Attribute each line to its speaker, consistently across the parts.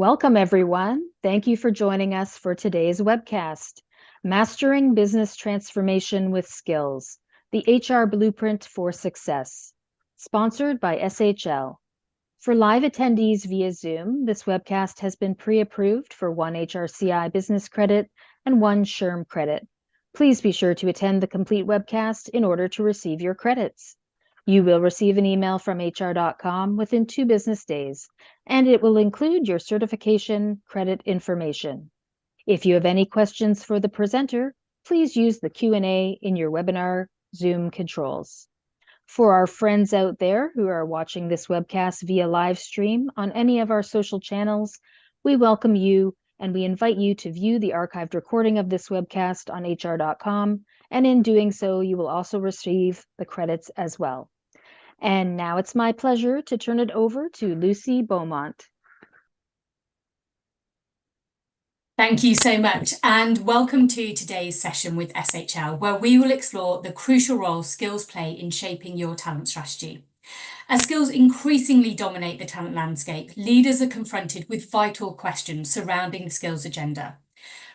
Speaker 1: Welcome, everyone. Thank you for joining us for today's webcast, Mastering Business Transformation with Skills, the HR Blueprint for Success, sponsored by SHL. For live attendees via Zoom, this webcast has been pre-approved for 1 HRCI business credit and 1 SHRM credit. Please be sure to attend the complete webcast in order to receive your credits. You will receive an email from HR.com within 2 business days, and it will include your certification credit information. If you have any questions for the presenter, please use the Q&A in your webinar Zoom controls. For our friends out there who are watching this webcast via live stream on any of our social channels, we welcome you and we invite you to view the archived recording of this webcast on HR.com, and in doing so, you will also receive the credits as well. And now it's my pleasure to turn it over to Lucy Beaumont.
Speaker 2: Thank you so much, and welcome to today's session with SHL, where we will explore the crucial role skills play in shaping your talent strategy. As skills increasingly dominate the talent landscape, leaders are confronted with vital questions surrounding the skills agenda.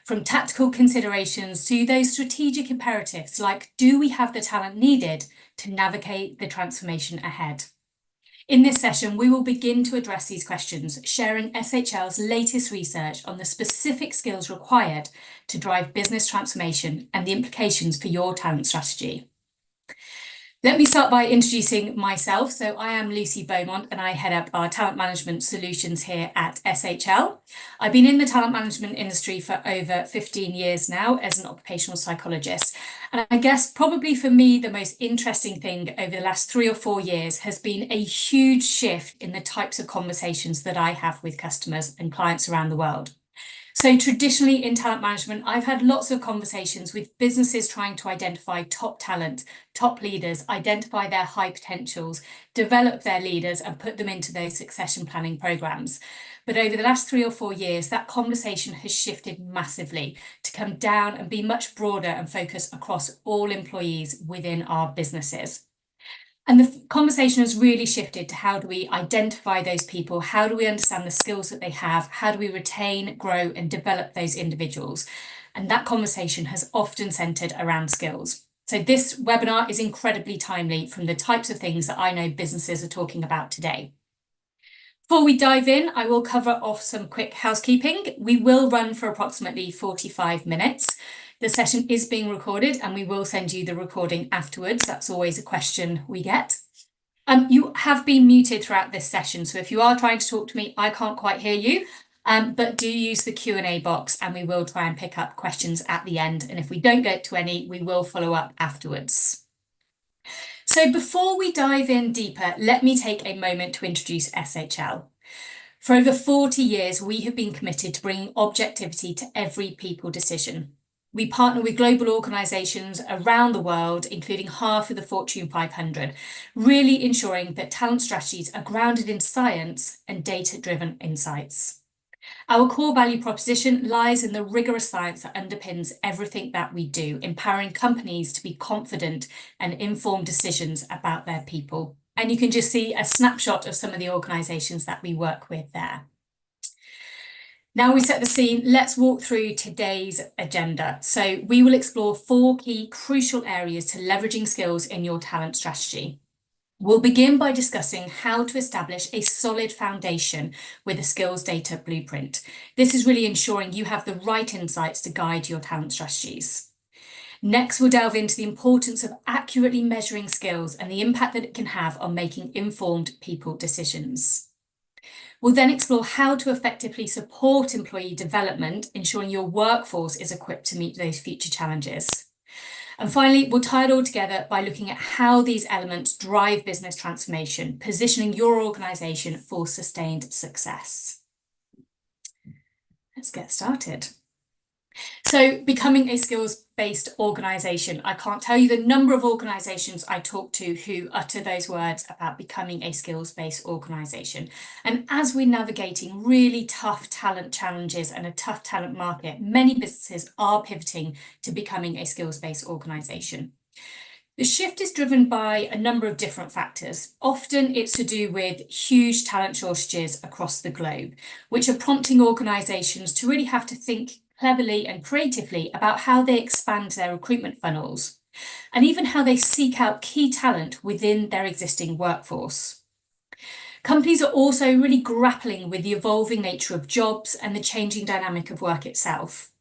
Speaker 2: From tactical considerations to those strategic imperatives like, do we have the talent needed to navigate the transformation ahead? In this session, we will begin to address these questions, sharing SHL's latest research on the specific skills required to drive business transformation and the implications for your talent strategy. Let me start by introducing myself. So I am Lucy Beaumont and I head up our talent management solutions here at SHL. I've been in the talent management industry for over 15 years now as an occupational psychologist. And I guess probably for me, the most interesting thing over the last 3 or 4 years has been a huge shift in the types of conversations that I have with customers and clients around the world. So traditionally in talent management, I've had lots of conversations with businesses trying to identify top talent, top leaders, identify their high potentials, develop their leaders and put them into those succession planning programs. But over the last 3 or 4 years, that conversation has shifted massively to come down and be much broader and focus across all employees within our businesses. And the conversation has really shifted to how do we identify those people? How do we understand the skills that they have? How do we retain, grow and develop those individuals? And that conversation has often centered around skills. So this webinar is incredibly timely from the types of things that I know businesses are talking about today. Before we dive in, I will cover off some quick housekeeping. We will run for approximately 45 minutes. The session is being recorded and we will send you the recording afterwards. That's always a question we get. You have been muted throughout this session, so if you are trying to talk to me, I can't quite hear you, but do use the Q&A box and we will try and pick up questions at the end. And if we don't get to any, we will follow up afterwards. So before we dive in deeper, let me take a moment to introduce SHL. For over 40 years, we have been committed to bringing objectivity to every people decision. We partner with global organisations around the world, including half of the Fortune 500, really ensuring that talent strategies are grounded in science and data-driven insights. Our core value proposition lies in the rigorous science that underpins everything that we do, empowering companies to be confident and informed decisions about their people. And you can just see a snapshot of some of the organisations that we work with there. Now we set the scene, let's walk through today's agenda. So we will explore 4 key crucial areas to leveraging skills in your talent strategy. We'll begin by discussing how to establish a solid foundation with a skills data blueprint. This is really ensuring you have the right insights to guide your talent strategies. Next, we'll delve into the importance of accurately measuring skills and the impact that it can have on making informed people decisions. We'll then explore how to effectively support employee development, ensuring your workforce is equipped to meet those future challenges. And finally, we'll tie it all together by looking at how these elements drive business transformation, positioning your organisation for sustained success. Let's get started. So becoming a skills-based organisation, I can't tell you the number of organisations I talk to who utter those words about becoming a skills-based organisation. And as we're navigating really tough talent challenges and a tough talent market, many businesses are pivoting to becoming a skills-based organisation. The shift is driven by a number of different factors. Often it's to do with huge talent shortages across the globe, which are prompting organisations to really have to think cleverly and creatively about how they expand their recruitment funnels and even how they seek out key talent within their existing workforce. Companies are also really grappling with the evolving nature of jobs and the changing dynamic of work itself.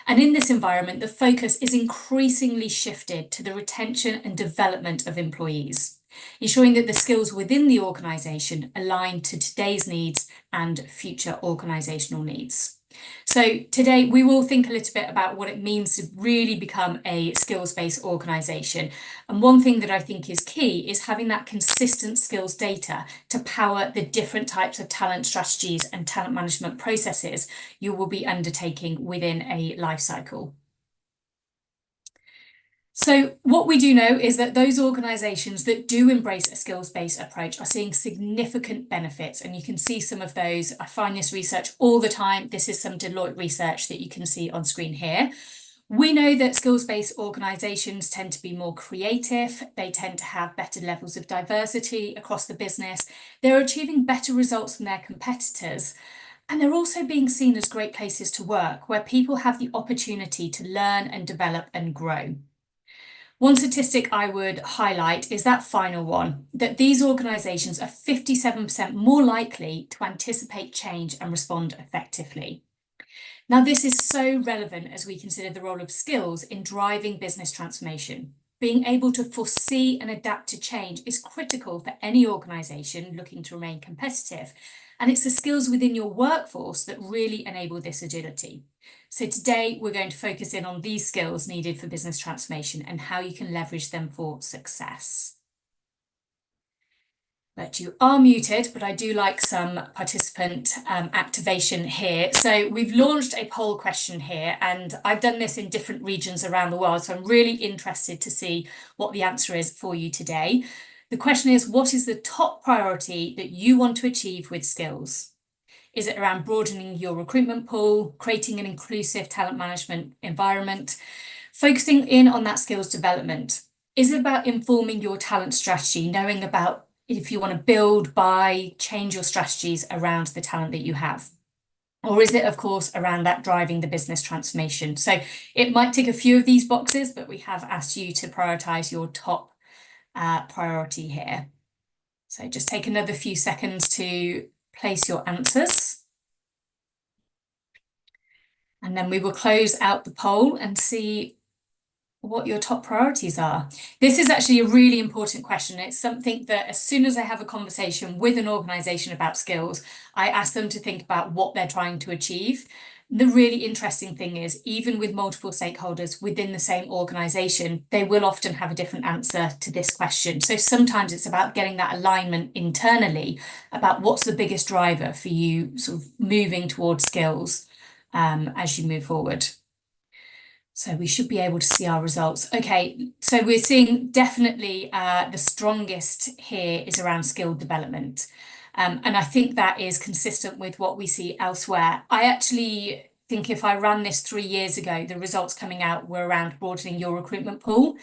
Speaker 2: And in this environment, the focus is increasingly shifted to the retention and development of employees, ensuring that the skills within the organisation align to today's needs and future organisational needs. So today we will think a little bit about what it means to really become a skills-based organisation. And one thing that I think is key is having that consistent skills data to power the different types of talent strategies and talent management processes you will be undertaking within a life cycle. So what we do know is that those organisations that do embrace a skills-based approach are seeing significant benefits, and you can see some of those. I find this research all the time. This is some Deloitte research that you can see on screen here. We know that skills-based organisations tend to be more creative. They tend to have better levels of diversity across the business. They're achieving better results than their competitors. And they're also being seen as great places to work, where people have the opportunity to learn and develop and grow. One statistic I would highlight is that final one, that these organisations are 57% more likely to anticipate change and respond effectively. Now, this is so relevant as we consider the role of skills in driving business transformation. Being able to foresee and adapt to change is critical for any organisation looking to remain competitive, and it's the skills within your workforce that really enable this agility. So today we're going to focus in on these skills needed for business transformation and how you can leverage them for success. But you are muted, but I do like some participant activation here. So we've launched a poll question here, and I've done this in different regions around the world. So I'm really interested to see what the answer is for you today. The question is, what is the top priority that you want to achieve with skills? Is it around broadening your recruitment pool, creating an inclusive talent management environment, focusing in on that skills development? Is it about informing your talent strategy, knowing about if you want to build, buy, change your strategies around the talent that you have? Or is it, of course, around that driving the business transformation? So it might tick a few of these boxes, but we have asked you to prioritise your top priority here. So just take another few seconds to place your answers. And then we will close out the poll and see what your top priorities are. This is actually a really important question. It's something that as soon as I have a conversation with an organisation about skills, I ask them to think about what they're trying to achieve. The really interesting thing is, even with multiple stakeholders within the same organisation, they will often have a different answer to this question. So sometimes it's about getting that alignment internally about what's the biggest driver for you sort of moving towards skills as you move forward. So we should be able to see our results. Okay, so we're seeing definitely the strongest here is around skill development. And I think that is consistent with what we see elsewhere. I actually think if I ran this 3 years ago, the results coming out were around broadening your recruitment pool.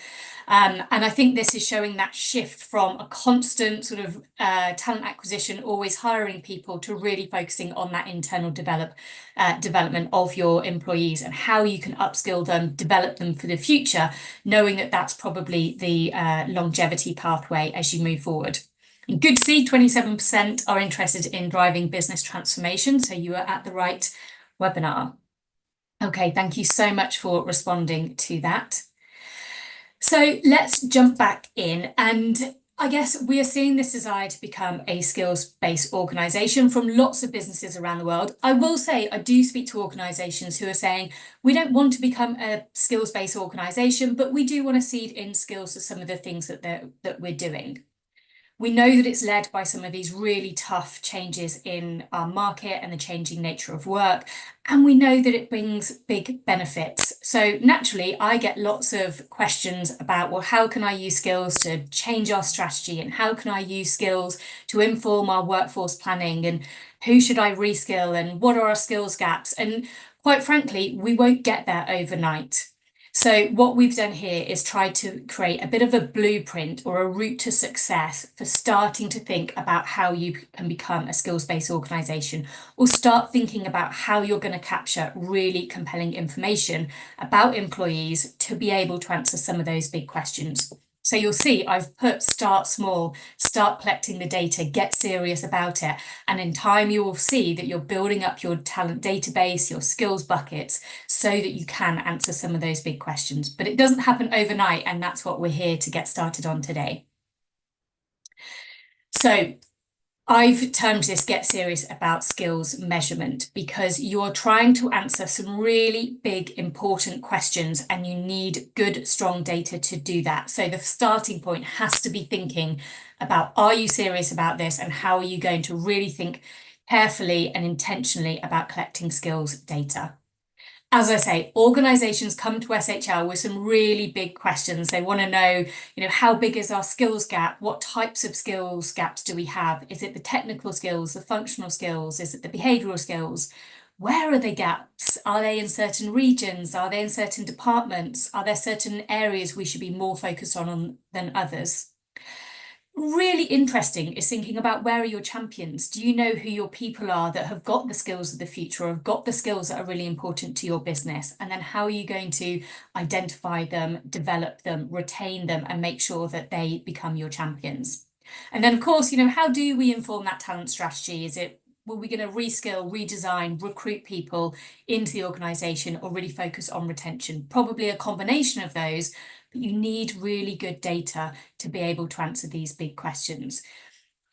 Speaker 2: And I think this is showing that shift from a constant sort of talent acquisition, always hiring people, to really focusing on that internal development of your employees and how you can upskill them, develop them for the future, knowing that that's probably the longevity pathway as you move forward. And good to see 27% are interested in driving business transformation, so you are at the right webinar. Okay, thank you so much for responding to that. So let's jump back in, and I guess we are seeing this desire to become a skills-based organisation from lots of businesses around the world. I will say I do speak to organisations who are saying we don't want to become a skills-based organisation, but we do want to seed in skills to some of the things that we're doing. We know that it's led by some of these really tough changes in our market and the changing nature of work. And we know that it brings big benefits. So naturally, I get lots of questions about, well, how can I use skills to change our strategy? And how can I use skills to inform our workforce planning? And who should I reskill? And what are our skills gaps? And quite frankly, we won't get there overnight. So what we've done here is try to create a bit of a blueprint or a route to success for starting to think about how you can become a skills-based organisation, or start thinking about how you're going to capture really compelling information about employees to be able to answer some of those big questions. So you'll see I've put start small, start collecting the data, get serious about it. And in time, you will see that you're building up your talent database, your skills buckets, so that you can answer some of those big questions. But it doesn't happen overnight, and that's what we're here to get started on today. So I've termed this Get Serious About Skills Measurement because you're trying to answer some really big, important questions, and you need good, strong data to do that. So the starting point has to be thinking about, are you serious about this, and how are you going to really think carefully and intentionally about collecting skills data? As I say, organisations come to SHL with some really big questions. They want to know, how big is our skills gap? What types of skills gaps do we have? Is it the technical skills, the functional skills? Is it the behavioural skills? Where are the gaps? Are they in certain regions? Are they in certain departments? Are there certain areas we should be more focused on than others? Really interesting is thinking about, where are your champions? Do you know who your people are that have got the skills of the future, or have got the skills that are really important to your business? And then how are you going to identify them, develop them, retain them, and make sure that they become your champions? And then, of course, how do we inform that talent strategy? Were we going to reskill, redesign, recruit people into the organisation, or really focus on retention? Probably a combination of those, but you need really good data to be able to answer these big questions.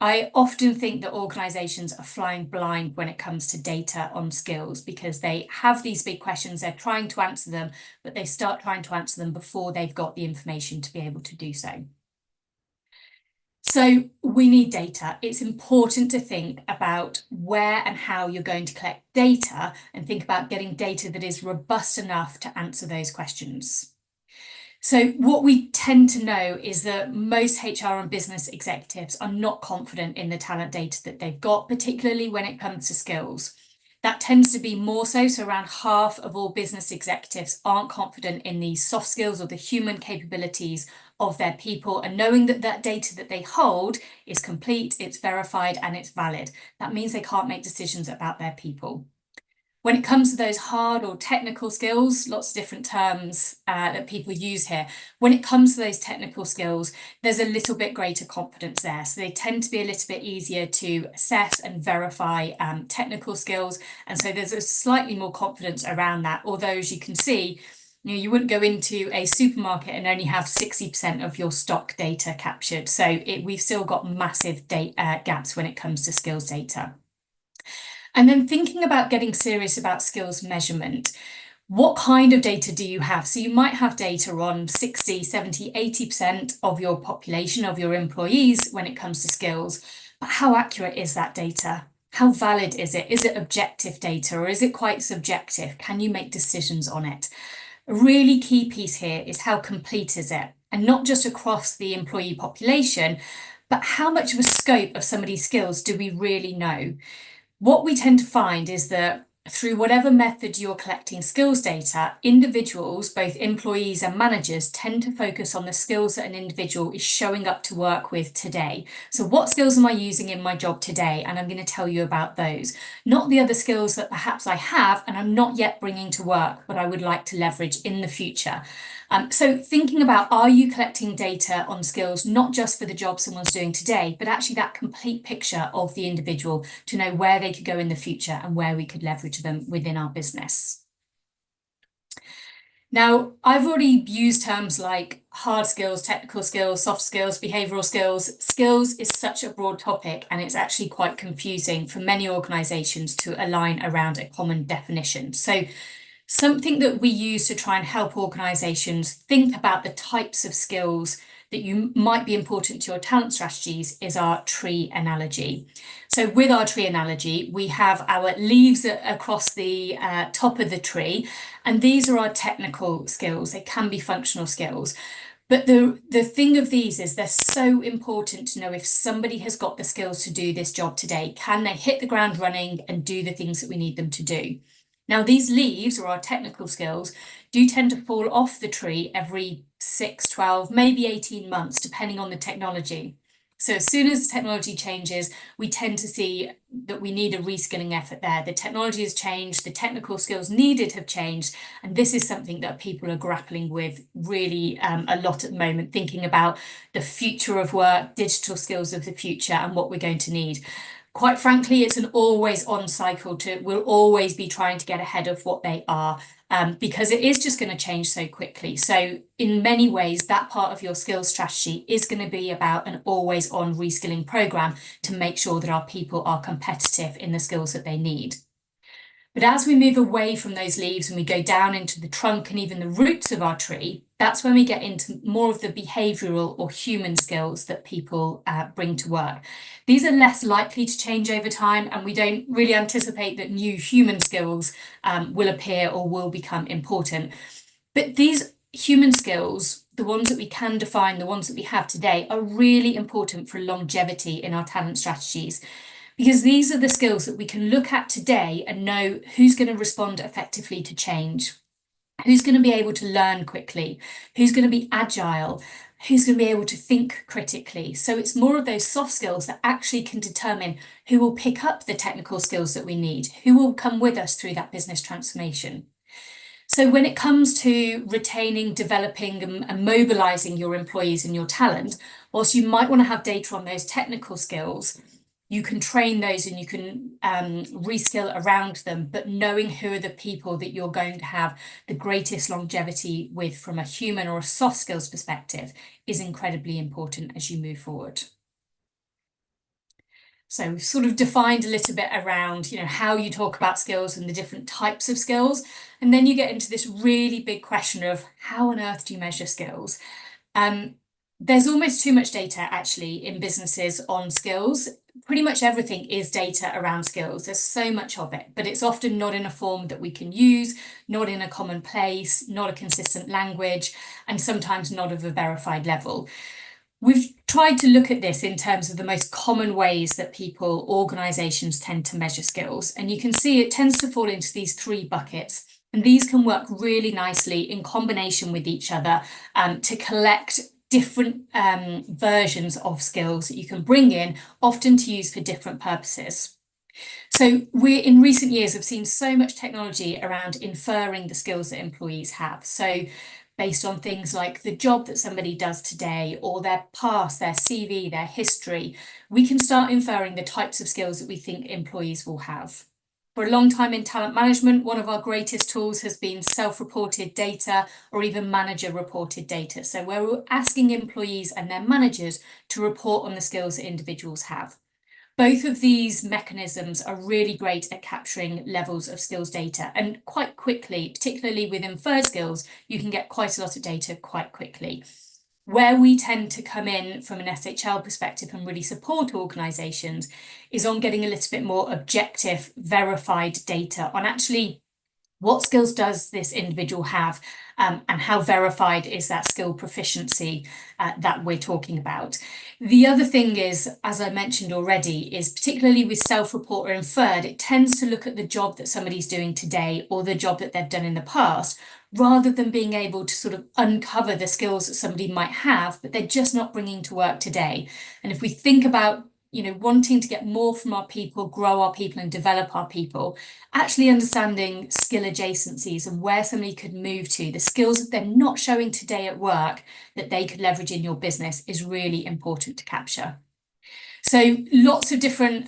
Speaker 2: I often think that organisations are flying blind when it comes to data on skills, because they have these big questions, they're trying to answer them, but they start trying to answer them before they've got the information to be able to do so. So we need data. It's important to think about where and how you're going to collect data, and think about getting data that is robust enough to answer those questions. So what we tend to know is that most HR and business executives are not confident in the talent data that they've got, particularly when it comes to skills. That tends to be more so around half of all business executives aren't confident in the soft skills or the human capabilities of their people, and knowing that that data that they hold is complete, it's verified, and it's valid. That means they can't make decisions about their people. When it comes to those hard or technical skills, lots of different terms that people use here. When it comes to those technical skills, there's a little bit greater confidence there. So they tend to be a little bit easier to assess and verify technical skills. And so there's a slightly more confidence around that. Although, as you can see, you wouldn't go into a supermarket and only have 60% of your stock data captured. So we've still got massive gaps when it comes to skills data. And then thinking about getting serious about skills measurement, what kind of data do you have? So you might have data on 60, 70, 80% of your population, of your employees when it comes to skills. But how accurate is that data? How valid is it? Is it objective data, or is it quite subjective? Can you make decisions on it? A really key piece here is, how complete is it? And not just across the employee population, but how much of a scope of somebody's skills do we really know? What we tend to find is that through whatever method you're collecting skills data, individuals, both employees and managers, tend to focus on the skills that an individual is showing up to work with today. So what skills am I using in my job today? And I'm going to tell you about those, not the other skills that perhaps I have and I'm not yet bringing to work, but I would like to leverage in the future. So thinking about, are you collecting data on skills, not just for the job someone's doing today, but actually that complete picture of the individual, to know where they could go in the future and where we could leverage them within our business. Now, I've already used terms like hard skills, technical skills, soft skills, behavioural skills. Skills is such a broad topic, and it's actually quite confusing for many organisations to align around a common definition. So something that we use to try and help organisations think about the types of skills that you might be important to your talent strategies is our tree analogy. So with our tree analogy, we have our leaves across the top of the tree, and these are our technical skills. They can be functional skills. But the thing of these is, they're so important to know if somebody has got the skills to do this job today. Can they hit the ground running and do the things that we need them to do? Now, these leaves, or our technical skills, do tend to fall off the tree every 6, 12, maybe 18 months, depending on the technology. So as soon as technology changes, we tend to see that we need a reskilling effort there. The technology has changed, the technical skills needed have changed, and this is something that people are grappling with really a lot at the moment, thinking about the future of work, digital skills of the future, and what we're going to need. Quite frankly, it's an always on cycle we'll always be trying to get ahead of what they are, because it is just going to change so quickly. So in many ways, that part of your skills strategy is going to be about an always on reskilling program to make sure that our people are competitive in the skills that they need. But as we move away from those leaves and we go down into the trunk and even the roots of our tree, that's when we get into more of the behavioural or human skills that people bring to work. These are less likely to change over time, and we don't really anticipate that new human skills will appear or will become important. But these human skills, the ones that we can define, the ones that we have today, are really important for longevity in our talent strategies, because these are the skills that we can look at today and know who's going to respond effectively to change, who's going to be able to learn quickly, who's going to be agile, who's going to be able to think critically. So it's more of those soft skills that actually can determine who will pick up the technical skills that we need, who will come with us through that business transformation. So when it comes to retaining, developing and mobilising your employees and your talent, whilst you might want to have data on those technical skills, you can train those and you can reskill around them, but knowing who are the people that you're going to have the greatest longevity with from a human or a soft skills perspective is incredibly important as you move forward. So we've sort of defined a little bit around, how you talk about skills and the different types of skills. And then you get into this really big question of how on earth do you measure skills? There's almost too much data actually in businesses on skills. Pretty much everything is data around skills. There's so much of it, but it's often not in a form that we can use, not in a common place, not a consistent language, and sometimes not of a verified level. We've tried to look at this in terms of the most common ways that people, organisations tend to measure skills. And you can see it tends to fall into these 3 buckets. And these can work really nicely in combination with each other to collect different versions of skills that you can bring in, often to use for different purposes. So we, in recent years, have seen so much technology around inferring the skills that employees have. So based on things like the job that somebody does today, or their past, their CV, their history, we can start inferring the types of skills that we think employees will have. For a long time in talent management, one of our greatest tools has been self-reported data or even manager-reported data. So where we're asking employees and their managers to report on the skills that individuals have. Both of these mechanisms are really great at capturing levels of skills data, and quite quickly, particularly with inferred skills, you can get quite a lot of data quite quickly. Where we tend to come in from an SHL perspective and really support organisations is on getting a little bit more objective, verified data on actually what skills does this individual have, and how verified is that skill proficiency that we're talking about. The other thing is, as I mentioned already, is particularly with self-report or inferred, it tends to look at the job that somebody's doing today or the job that they've done in the past, rather than being able to sort of uncover the skills that somebody might have, but they're just not bringing to work today. And if we think about wanting to get more from our people, grow our people and develop our people, actually understanding skill adjacencies and where somebody could move to, the skills that they're not showing today at work that they could leverage in your business is really important to capture. So lots of different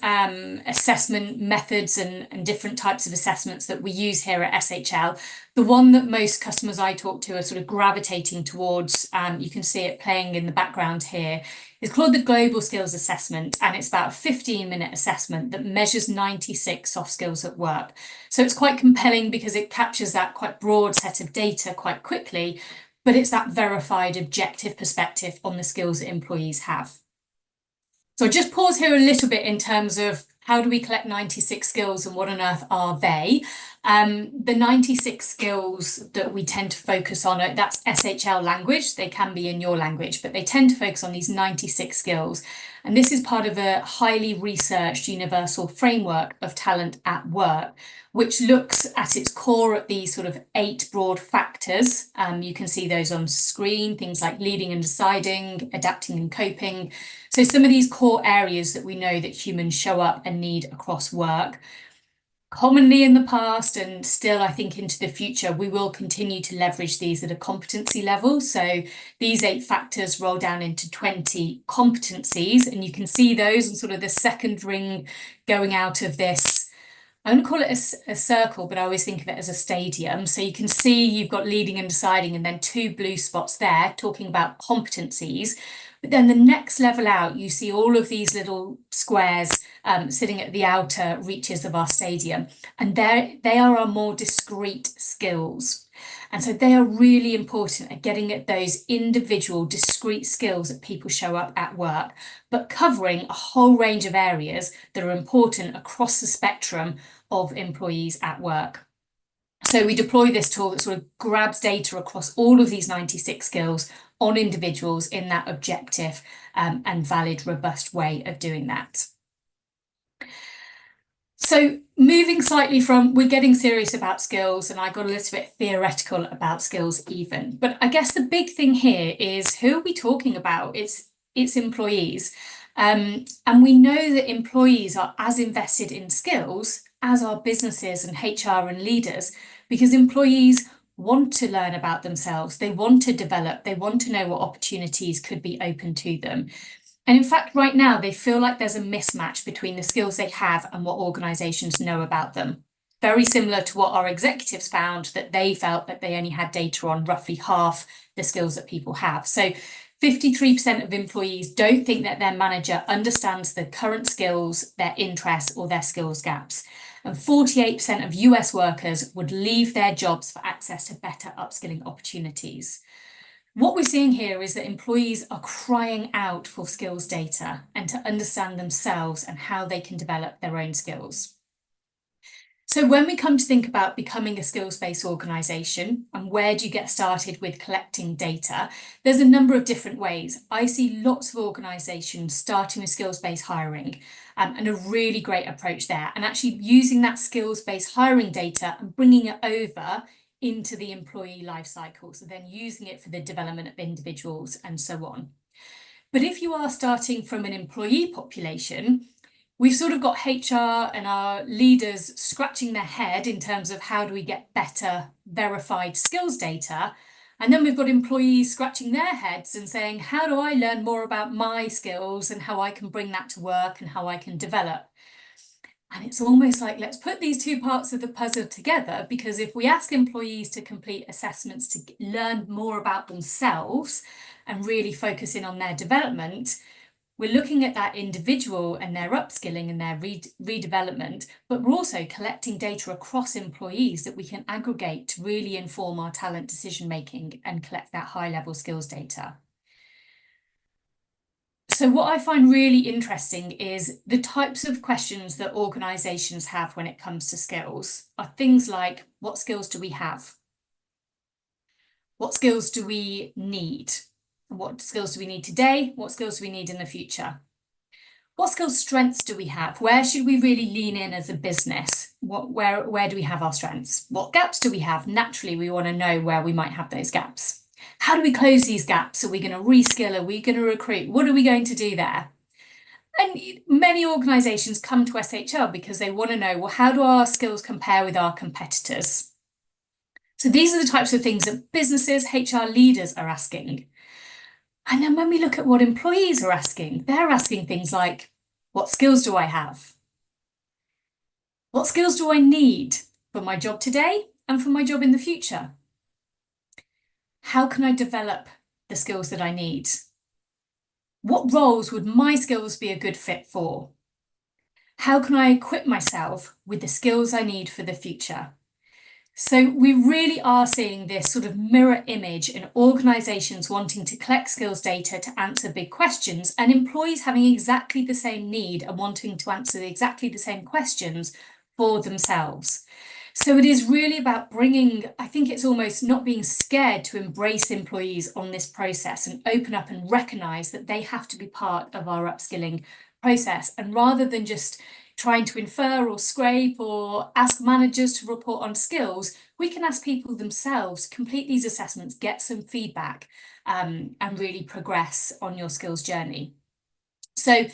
Speaker 2: assessment methods and different types of assessments that we use here at SHL. The one that most customers I talk to are sort of gravitating towards, you can see it playing in the background here, is called the Global Skills Assessment, and it's about a 15-minute assessment that measures 96 soft skills at work. So it's quite compelling because it captures that quite broad set of data quite quickly, but it's that verified objective perspective on the skills that employees have. So I'll just pause here a little bit in terms of how do we collect 96 skills and what on earth are they? The 96 skills that we tend to focus on, that's SHL language. They can be in your language, but they tend to focus on these 96 skills. And this is part of a highly researched universal framework of talent at work, which looks at its core at these sort of 8 broad factors. You can see those on screen, things like leading and deciding, adapting and coping. So some of these core areas that we know that humans show up and need across work. Commonly in the past and still, I think, into the future, we will continue to leverage these at a competency level. So these 8 factors roll down into 20 competencies, and you can see those and sort of the second ring going out of this. I wouldn't call it a circle, but I always think of it as a stadium. So you can see you've got leading and deciding, and then 2 blue spots there talking about competencies. But then the next level out, you see all of these little squares sitting at the outer reaches of our stadium, and they are our more discrete skills. And so they are really important at getting at those individual discrete skills that people show up at work, but covering a whole range of areas that are important across the spectrum of employees at work. So we deploy this tool that sort of grabs data across all of these 96 skills on individuals in that objective and valid, robust way of doing that. So moving slightly from, we're getting serious about skills, and I got a little bit theoretical about skills even, but I guess the big thing here is, who are we talking about? It's employees. And we know that employees are as invested in skills as our businesses and HR and leaders, because employees want to learn about themselves, they want to develop, they want to know what opportunities could be open to them. And in fact, right now, they feel like there's a mismatch between the skills they have and what organisations know about them. Very similar to what our executives found, that they felt that they only had data on roughly half the skills that people have. So 53% of employees don't think that their manager understands the current skills, their interests, or their skills gaps. And 48% of US workers would leave their jobs for access to better upskilling opportunities. What we're seeing here is that employees are crying out for skills data and to understand themselves and how they can develop their own skills. So when we come to think about becoming a skills-based organisation and where do you get started with collecting data, there's a number of different ways. I see lots of organisations starting with skills-based hiring and a really great approach there, and actually using that skills-based hiring data and bringing it over into the employee life cycle, so then using it for the development of individuals and so on. But if you are starting from an employee population, we've sort of got HR and our leaders scratching their head in terms of how do we get better verified skills data, and then we've got employees scratching their heads and saying, how do I learn more about my skills and how I can bring that to work and how I can develop? And it's almost like, let's put these 2 parts of the puzzle together, because if we ask employees to complete assessments to learn more about themselves and really focus in on their development, we're looking at that individual and their upskilling and their redevelopment, but we're also collecting data across employees that we can aggregate to really inform our talent decision making and collect that high level skills data. So what I find really interesting is the types of questions that organisations have when it comes to skills are things like, what skills do we have? What skills do we need? What skills do we need today? What skills do we need in the future? What skills strengths do we have? Where should we really lean in as a business? Where do we have our strengths? What gaps do we have? Naturally, we want to know where we might have those gaps. How do we close these gaps? Are we going to reskill? Are we going to recruit? What are we going to do there? And many organisations come to SHL because they want to know, well, how do our skills compare with our competitors? So these are the types of things that businesses, HR leaders are asking. And then when we look at what employees are asking, they're asking things like, what skills do I have? What skills do I need for my job today and for my job in the future? How can I develop the skills that I need? What roles would my skills be a good fit for? How can I equip myself with the skills I need for the future? So we really are seeing this sort of mirror image in organisations wanting to collect skills data to answer big questions, and employees having exactly the same need and wanting to answer exactly the same questions for themselves. So it is really about bringing, I think it's almost not being scared to embrace employees on this process and open up and recognize that they have to be part of our upskilling process. And rather than just trying to infer or scrape or ask managers to report on skills, we can ask people themselves, complete these assessments, get some feedback, and really progress on your skills journey. So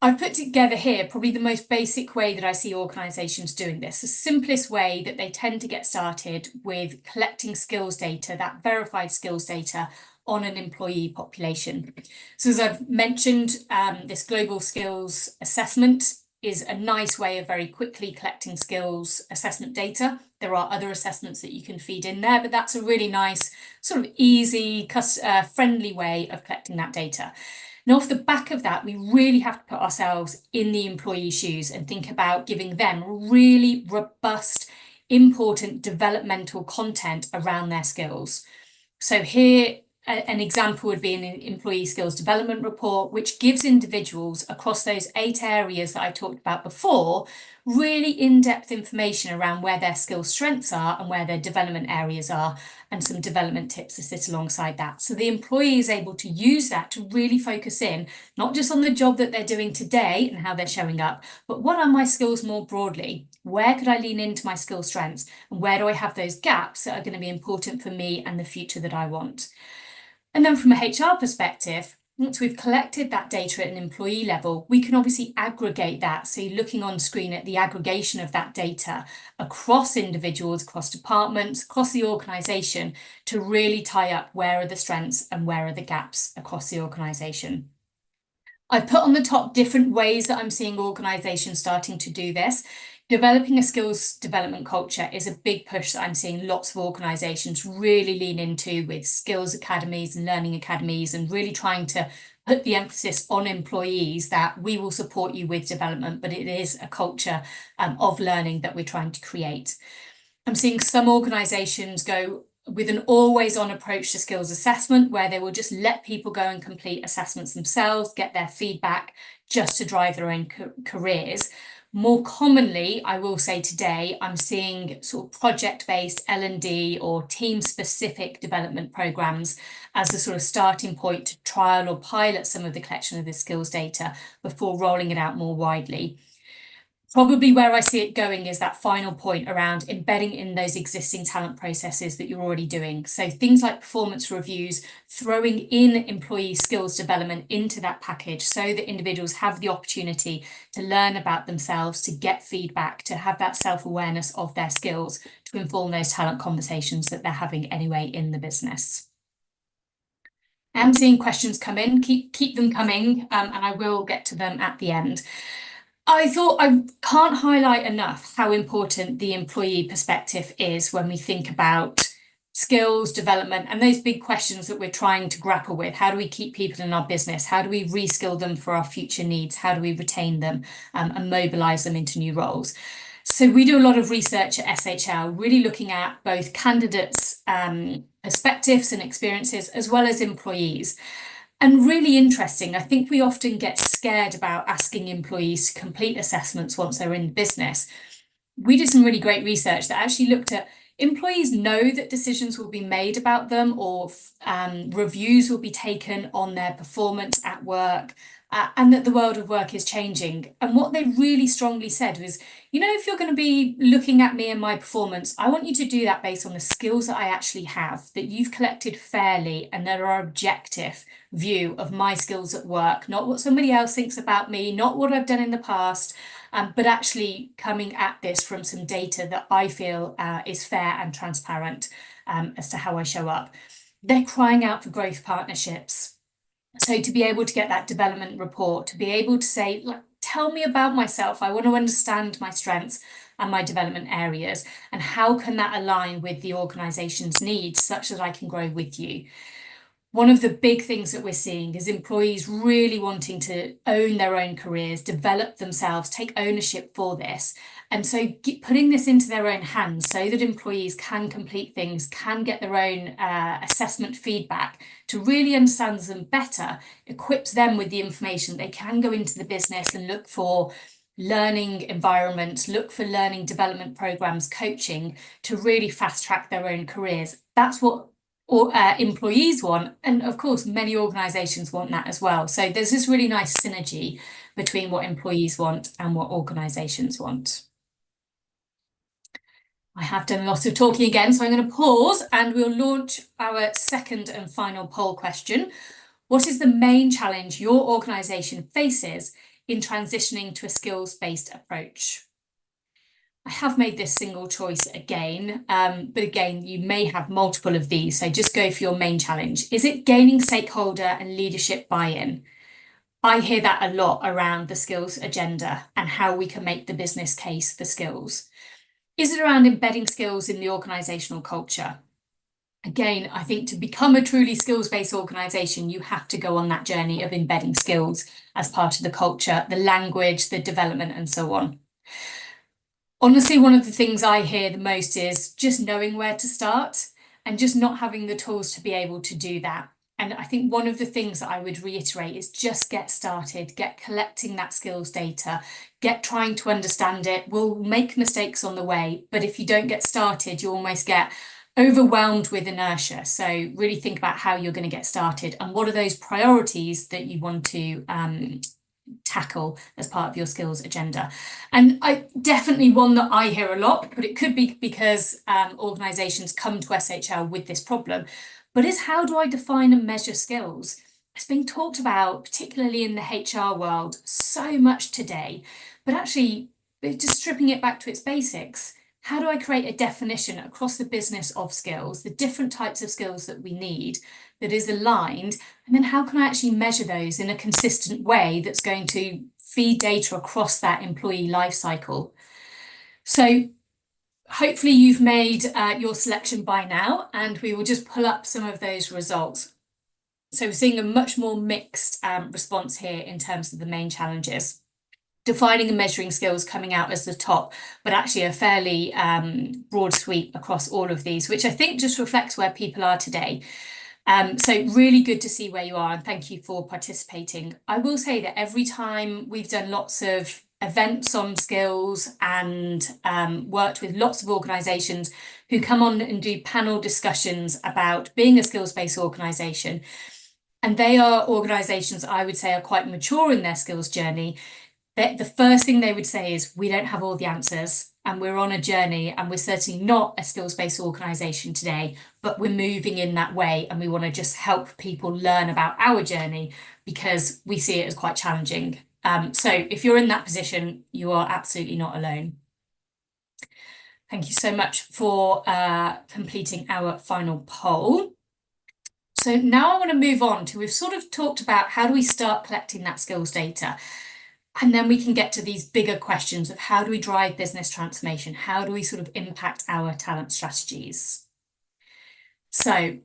Speaker 2: I've put together here probably the most basic way that I see organisations doing this, the simplest way that they tend to get started with collecting skills data, that verified skills data on an employee population. So as I've mentioned, this global skills assessment is a nice way of very quickly collecting skills assessment data. There are other assessments that you can feed in there, but that's a really nice, sort of easy, friendly way of collecting that data. And off the back of that, we really have to put ourselves in the employee's shoes and think about giving them really robust, important developmental content around their skills. So here, an example would be an employee skills development report, which gives individuals across those 8 areas that I talked about before, really in-depth information around where their skill strengths are and where their development areas are, and some development tips to sit alongside that. So the employee is able to use that to really focus in, not just on the job that they're doing today and how they're showing up, but what are my skills more broadly? Where could I lean into my skill strengths? And where do I have those gaps that are going to be important for me and the future that I want? And then from a HR perspective, once we've collected that data at an employee level, we can obviously aggregate that. So you're looking on screen at the aggregation of that data across individuals, across departments, across the organisation to really tie up where are the strengths and where are the gaps across the organisation. I've put on the top different ways that I'm seeing organisations starting to do this. Developing a skills development culture is a big push that I'm seeing lots of organisations really lean into with skills academies and learning academies, and really trying to put the emphasis on employees that we will support you with development, but it is a culture of learning that we're trying to create. I'm seeing some organisations go with an always-on approach to skills assessment, where they will just let people go and complete assessments themselves, get their feedback just to drive their own careers. More commonly, I will say today, I'm seeing sort of project-based L&D or team-specific development programs as the sort of starting point to trial or pilot some of the collection of the skills data before rolling it out more widely. Probably where I see it going is that final point around embedding in those existing talent processes that you're already doing. So things like performance reviews, throwing in employee skills development into that package so that individuals have the opportunity to learn about themselves, to get feedback, to have that self-awareness of their skills, to inform those talent conversations that they're having anyway in the business. I'm seeing questions come in, keep them coming, and I will get to them at the end. I thought I can't highlight enough how important the employee perspective is when we think about skills development and those big questions that we're trying to grapple with. How do we keep people in our business? How do we reskill them for our future needs? How do we retain them and mobilize them into new roles? So we do a lot of research at SHL, really looking at both candidates' perspectives and experiences, as well as employees. And really interesting, I think we often get scared about asking employees to complete assessments once they're in business. We did some really great research that actually looked at employees know that decisions will be made about them, or reviews will be taken on their performance at work, and that the world of work is changing. And what they really strongly said was, if you're going to be looking at me and my performance, I want you to do that based on the skills that I actually have, that you've collected fairly, and that are objective view of my skills at work, not what somebody else thinks about me, not what I've done in the past, but actually coming at this from some data that I feel is fair and transparent as to how I show up. They're crying out for growth partnerships. So to be able to get that development report, to be able to say, tell me about myself, I want to understand my strengths and my development areas, and how can that align with the organisation's needs such that I can grow with you. One of the big things that we're seeing is employees really wanting to own their own careers, develop themselves, take ownership for this. And so putting this into their own hands so that employees can complete things, can get their own assessment feedback to really understand them better, equips them with the information. They can go into the business and look for learning environments, look for learning development programs, coaching to really fast track their own careers. That's what employees want. And of course, many organisations want that as well. So there's this really nice synergy between what employees want and what organisations want. I have done a lot of talking again, so I'm going to pause and we'll launch our second and final poll question. What is the main challenge your organisation faces in transitioning to a skills-based approach? I have made this single choice again, but again, you may have multiple of these, so just go for your main challenge. Is it gaining stakeholder and leadership buy-in? I hear that a lot around the skills agenda and how we can make the business case for skills. Is it around embedding skills in the organisational culture? Again, I think to become a truly skills-based organisation, you have to go on that journey of embedding skills as part of the culture, the language, the development, and so on. Honestly, one of the things I hear the most is just knowing where to start and just not having the tools to be able to do that. And I think one of the things that I would reiterate is just get started, get collecting that skills data, get trying to understand it. We'll make mistakes on the way, but if you don't get started, you almost get overwhelmed with inertia. So really think about how you're going to get started and what are those priorities that you want to tackle as part of your skills agenda. And I definitely one that I hear a lot, but it could be because organisations come to SHL with this problem, but is how do I define and measure skills? It's being talked about, particularly in the HR world, so much today, but actually just stripping it back to its basics. How do I create a definition across the business of skills, the different types of skills that we need that is aligned? And then how can I actually measure those in a consistent way that's going to feed data across that employee life cycle? So hopefully you've made your selection by now, and we will just pull up some of those results. So we're seeing a much more mixed response here in terms of the main challenges. Defining and measuring skills coming out as the top, but actually a fairly broad sweep across all of these, which I think just reflects where people are today. So really good to see where you are, and thank you for participating. I will say that every time we've done lots of events on skills and worked with lots of organisations who come on and do panel discussions about being a skills-based organisation, and they are organisations I would say are quite mature in their skills journey. The first thing they would say is, we don't have all the answers and we're on a journey, and we're certainly not a skills-based organisation today, but we're moving in that way and we want to just help people learn about our journey because we see it as quite challenging. So if you're in that position, you are absolutely not alone. Thank you so much for completing our final poll. So now I want to move on to, we've sort of talked about how do we start collecting that skills data. And then we can get to these bigger questions of how do we drive business transformation? How do we sort of impact our talent strategies? So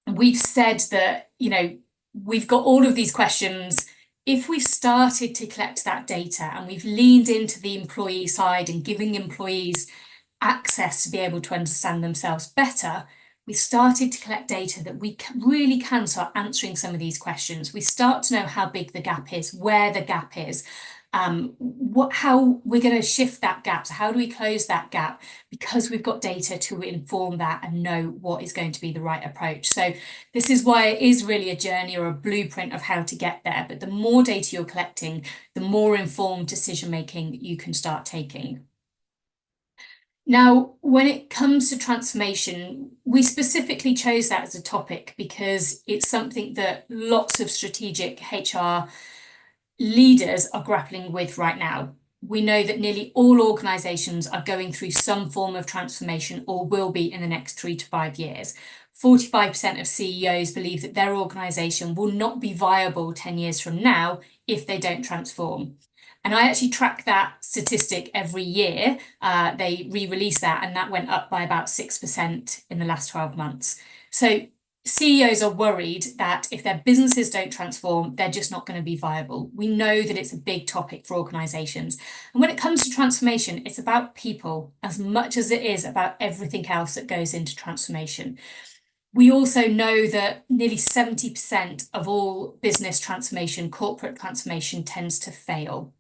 Speaker 2: we've said that, we've got all of these questions. If we've started to collect that data and we've leaned into the employee side and giving employees access to be able to understand themselves better, we started to collect data that we really can start answering some of these questions. We start to know how big the gap is, where the gap is, how we're going to shift that gap. So how do we close that gap? Because we've got data to inform that and know what is going to be the right approach. So this is why it is really a journey or a blueprint of how to get there. But the more data you're collecting, the more informed decision making you can start taking. Now, when it comes to transformation, we specifically chose that as a topic because it's something that lots of strategic HR leaders are grappling with right now. We know that nearly all organisations are going through some form of transformation or will be in the next 3 to 5 years. 45% of CEOs believe that their organisation will not be viable 10 years from now if they don't transform. And I actually track that statistic every year. They re-release that, and that went up by about 6% in the last 12 months. So CEOs are worried that if their businesses don't transform, they're just not going to be viable. We know that it's a big topic for organisations. And when it comes to transformation, it's about people as much as it is about everything else that goes into transformation. We also know that nearly 70% of all business transformation, corporate transformation, tends to fail.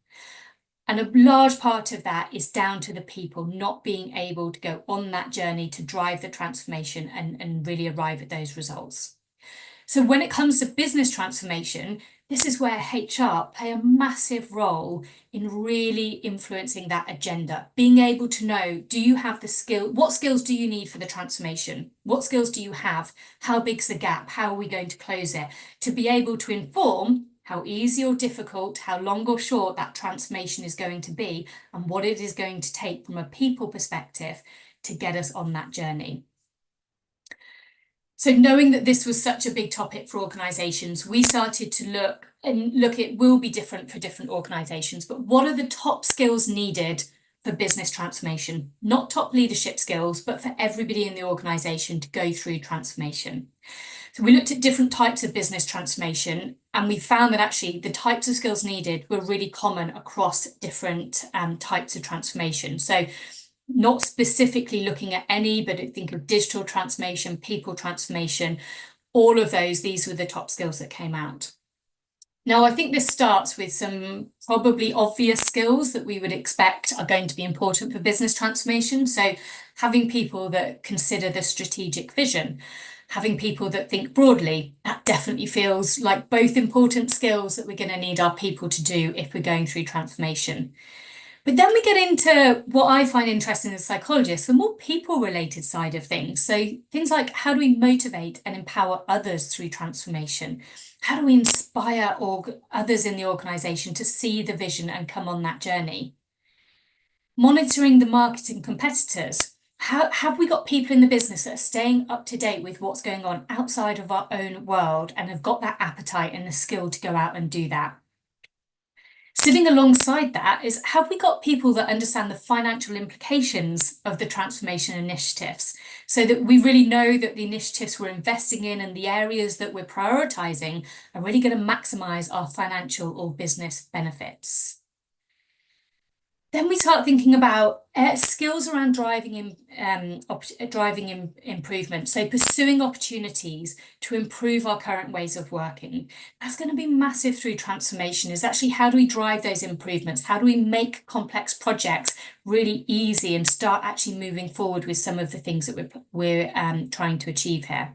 Speaker 2: And a large part of that is down to the people not being able to go on that journey to drive the transformation and really arrive at those results. So when it comes to business transformation, this is where HR play a massive role in really influencing that agenda, being able to know, do you have the skill? What skills do you need for the transformation? What skills do you have? How big's the gap? How are we going to close it? To be able to inform how easy or difficult, how long or short that transformation is going to be, and what it is going to take from a people perspective to get us on that journey. So knowing that this was such a big topic for organisations, we started to look, it will be different for different organisations, but what are the top skills needed for business transformation? Not top leadership skills, but for everybody in the organisation to go through transformation. So we looked at different types of business transformation, and we found that actually the types of skills needed were really common across different types of transformation. So not specifically looking at any, but think of digital transformation, people transformation, all of those, these were the top skills that came out. Now, I think this starts with some probably obvious skills that we would expect are going to be important for business transformation. So having people that consider the strategic vision, having people that think broadly, that definitely feels like both important skills that we're going to need our people to do if we're going through transformation. But then we get into what I find interesting as a psychologist, the more people-related side of things. So things like, how do we motivate and empower others through transformation? How do we inspire others in the organisation to see the vision and come on that journey? Monitoring the marketing competitors. Have we got people in the business that are staying up to date with what's going on outside of our own world and have got that appetite and the skill to go out and do that? Sitting alongside that is, have we got people that understand the financial implications of the transformation initiatives so that we really know that the initiatives we're investing in and the areas that we're prioritising are really going to maximise our financial or business benefits? Then we start thinking about skills around driving improvement. So pursuing opportunities to improve our current ways of working. That's going to be massive through transformation, is actually how do we drive those improvements? How do we make complex projects really easy and start actually moving forward with some of the things that we're trying to achieve here?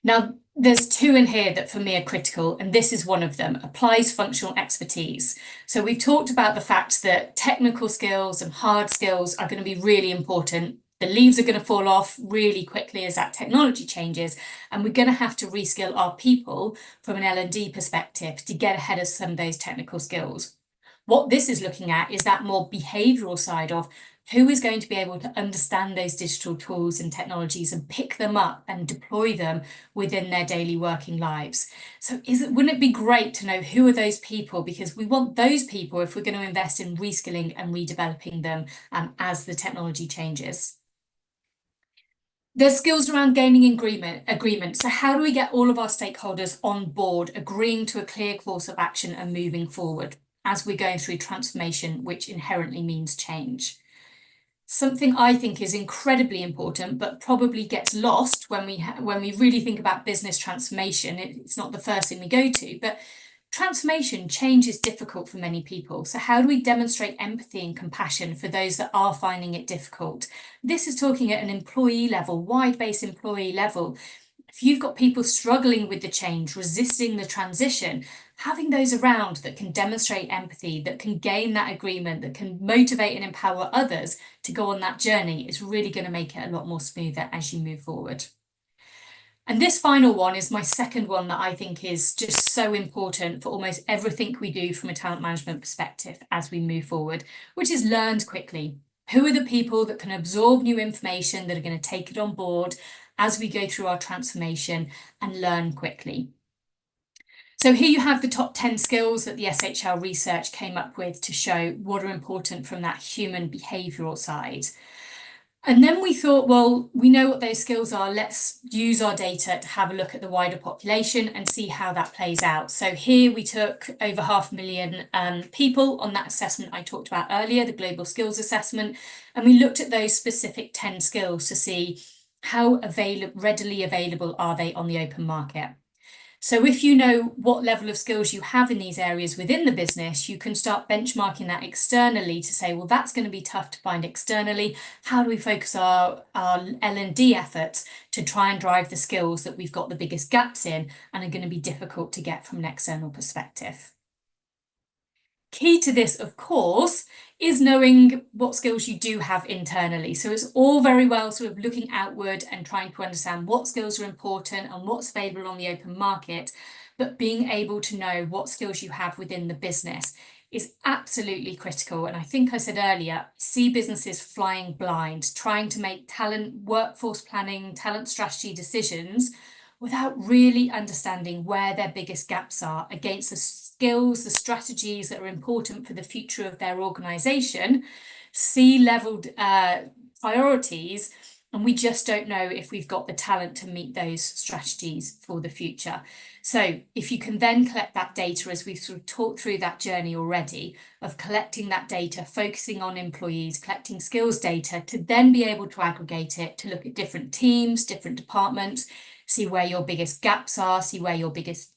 Speaker 2: Now, there's two in here that for me are critical, and this is one of them, applies functional expertise. So we've talked about the fact that technical skills and hard skills are going to be really important. The leaves are going to fall off really quickly as that technology changes, and we're going to have to reskill our people from an L&D perspective to get ahead of some of those technical skills. What this is looking at is that more behavioural side of who is going to be able to understand those digital tools and technologies and pick them up and deploy them within their daily working lives. So wouldn't it be great to know who are those people? Because we want those people if we're going to invest in reskilling and redeveloping them as the technology changes. There's skills around gaining agreement. So how do we get all of our stakeholders on board, agreeing to a clear course of action and moving forward as we're going through transformation, which inherently means change? Something I think is incredibly important, but probably gets lost when we really think about business transformation. It's not the first thing we go to, but transformation, change is difficult for many people. So how do we demonstrate empathy and compassion for those that are finding it difficult? This is talking at an employee level, wide-based employee level. If you've got people struggling with the change, resisting the transition, having those around that can demonstrate empathy, that can gain that agreement, that can motivate and empower others to go on that journey is really going to make it a lot more smoother as you move forward. And this final one is my second one that I think is just so important for almost everything we do from a talent management perspective as we move forward, which is learned quickly. Who are the people that can absorb new information, that are going to take it on board as we go through our transformation and learn quickly? So here you have the top 10 skills that the SHL research came up with to show what are important from that human behavioural side. And then we thought, well, we know what those skills are. Let's use our data to have a look at the wider population and see how that plays out. So here we took over 500,000 people on that assessment I talked about earlier, the Global Skills Assessment, and we looked at those specific 10 skills to see how readily available are they on the open market. So if you know what level of skills you have in these areas within the business, you can start benchmarking that externally to say, well, that's going to be tough to find externally. How do we focus our L&D efforts to try and drive the skills that we've got the biggest gaps in and are going to be difficult to get from an external perspective? Key to this, of course, is knowing what skills you do have internally. So it's all very well sort of looking outward and trying to understand what skills are important and what's available on the open market, but being able to know what skills you have within the business is absolutely critical. And I think I said earlier, see businesses flying blind, trying to make talent, workforce planning, talent strategy decisions without really understanding where their biggest gaps are against the skills, the strategies that are important for the future of their organisation, C-level priorities, and we just don't know if we've got the talent to meet those strategies for the future. So if you can then collect that data, as we've sort of talked through that journey already, of collecting that data, focusing on employees, collecting skills data, to then be able to aggregate it, to look at different teams, different departments, see where your biggest gaps are, see where your biggest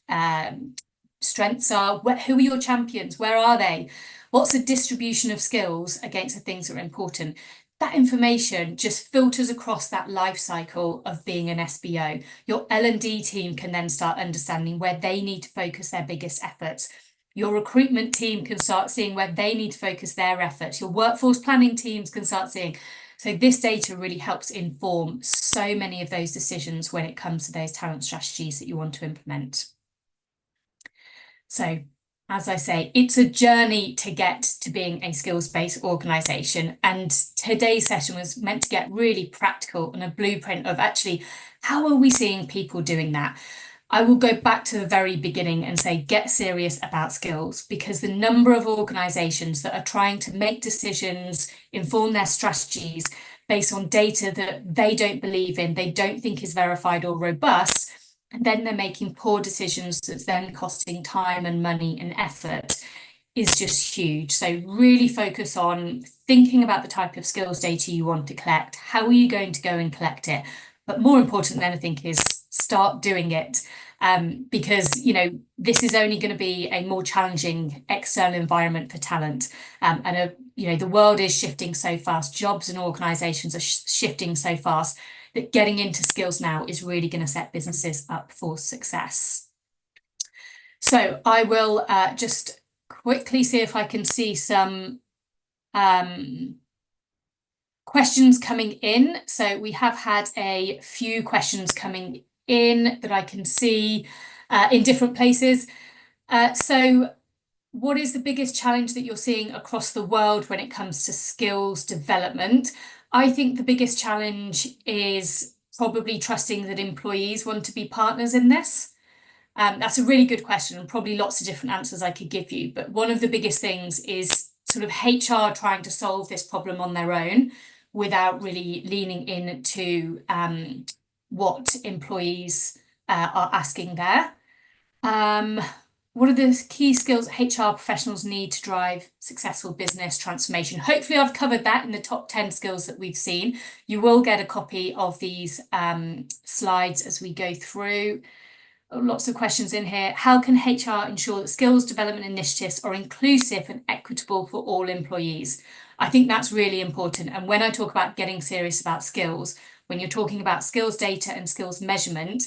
Speaker 2: strengths are, who are your champions, where are they, what's the distribution of skills against the things that are important. That information just filters across that life cycle of being an SBO. Your L&D team can then start understanding where they need to focus their biggest efforts. Your recruitment team can start seeing where they need to focus their efforts. Your workforce planning teams can start seeing. So this data really helps inform so many of those decisions when it comes to those talent strategies that you want to implement. So, as I say, it's a journey to get to being a skills-based organisation. And today's session was meant to get really practical and a blueprint of actually, how are we seeing people doing that? I will go back to the very beginning and say, get serious about skills, because the number of organisations that are trying to make decisions, inform their strategies based on data that they don't believe in, they don't think is verified or robust, and then they're making poor decisions that's then costing time and money and effort, is just huge. So really focus on thinking about the type of skills data you want to collect. How are you going to go and collect it? But more important than anything is start doing it, because this is only going to be a more challenging external environment for talent, and the world is shifting so fast. Jobs and organisations are shifting so fast that getting into skills now is really going to set businesses up for success. So I will just quickly see if I can see some questions coming in. So we have had a few questions coming in that I can see in different places. So what is the biggest challenge that you're seeing across the world when it comes to skills development? I think the biggest challenge is probably trusting that employees want to be partners in this. That's a really good question, and probably lots of different answers I could give you. But one of the biggest things is sort of HR trying to solve this problem on their own without really leaning into what employees are asking there. What are the key skills HR professionals need to drive successful business transformation? Hopefully I've covered that in the top 10 skills that we've seen. You will get a copy of these slides as we go through. Lots of questions in here. How can HR ensure that skills development initiatives are inclusive and equitable for all employees? I think that's really important. And when I talk about getting serious about skills, when you're talking about skills data and skills measurement,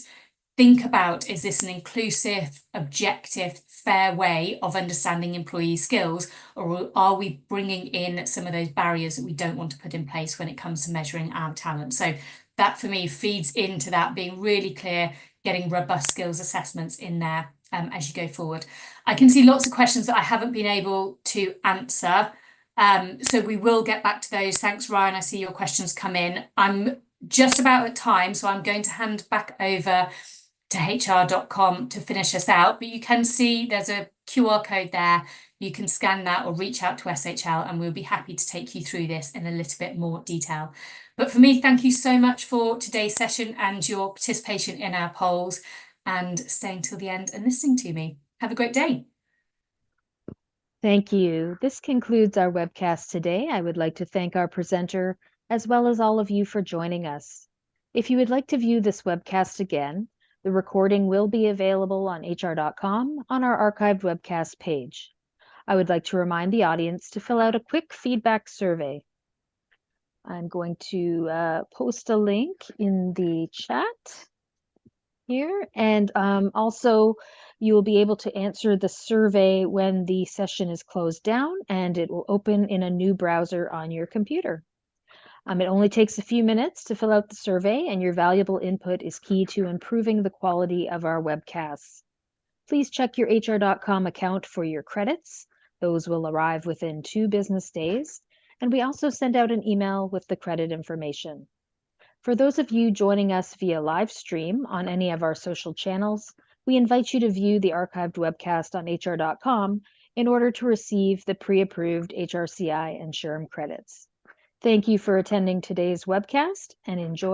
Speaker 2: think about, is this an inclusive, objective, fair way of understanding employee skills, or are we bringing in some of those barriers that we don't want to put in place when it comes to measuring our talent? So that for me feeds into that being really clear, getting robust skills assessments in there as you go forward. I can see lots of questions that I haven't been able to answer. So we will get back to those. Thanks, Ryan. I see your questions come in. I'm just about at time, so I'm going to hand back over to HR.com to finish us out. But you can see there's a QR code there. You can scan that or reach out to SHL, and we'll be happy to take you through this in a little bit more detail. But for me, thank you so much for today's session and your participation in our polls and staying till the end and listening to me. Have a great day.
Speaker 1: Thank you. This concludes our webcast today. I would like to thank our presenter as well as all of you for joining us. If you would like to view this webcast again, The recording will be available on HR.com on our archived webcast page. I would like to remind the audience to fill out a quick feedback survey. I'm going to post a link in the chat here, and also you will be able to answer the survey when the session is closed down, and it will open in a new browser on your computer. It only takes a few minutes to fill out the survey, and your valuable input is key to improving the quality of our webcasts. Please check your HR.com account for your credits. Those will arrive within 2 business days, and we also send out an email with the credit information. For those of you joining us via live stream on any of our social channels, we invite you to view the archived webcast on HR.com in order to receive the pre-approved HRCI and SHRM credits. Thank you for attending today's webcast, and enjoy